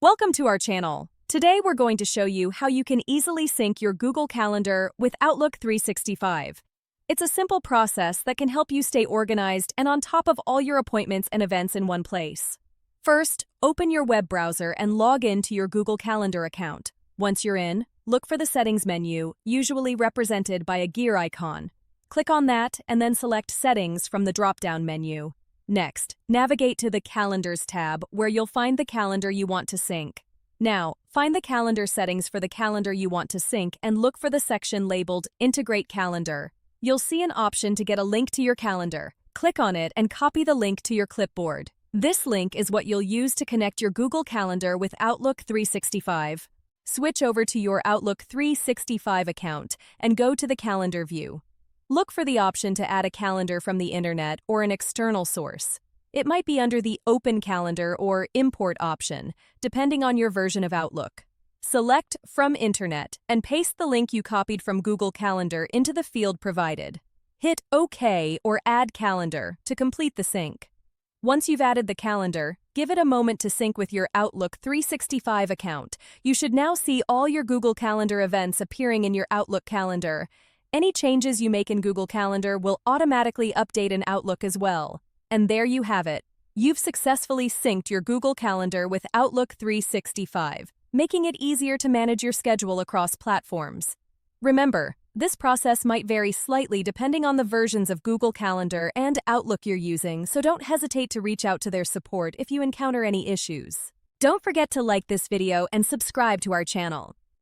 Welcome to our channel. Today we're going to show you how you can easily sync your Google Calendar with Outlook 365. It's a simple process that can help you stay organized and on top of all your appointments and events in one place. First, open your web browser and log in to your Google Calendar account. Once you're in, look for the Settings menu, usually represented by a gear icon. Click on that and then select Settings from the drop-down menu. Next, navigate to the Calendars tab where you'll find the calendar you want to sync. Now, find the calendar settings for the calendar you want to sync and look for the section labeled Integrate Calendar. You'll see an option to get a link to your calendar. Click on it and copy the link to your clipboard. This link is what you'll use to connect your Google Calendar with Outlook 365. Switch over to your Outlook 365 account and go to the Calendar view. Look for the option to add a calendar from the internet or an external source. It might be under the Open Calendar or Import option, depending on your version of Outlook. Select From Internet and paste the link you copied from Google Calendar into the field provided. Hit OK or Add Calendar to complete the sync. Once you've added the calendar, give it a moment to sync with your Outlook 365 account. You should now see all your Google Calendar events appearing in your Outlook calendar. Any changes you make in Google Calendar will automatically update in Outlook as well. And there you have it. You've successfully synced your Google Calendar with Outlook 365, making it easier to manage your schedule across platforms. Remember, this process might vary slightly depending on the versions of Google Calendar and Outlook you're using, so don't hesitate to reach out to their support if you encounter any issues. Don't forget to like this video and subscribe to our channel.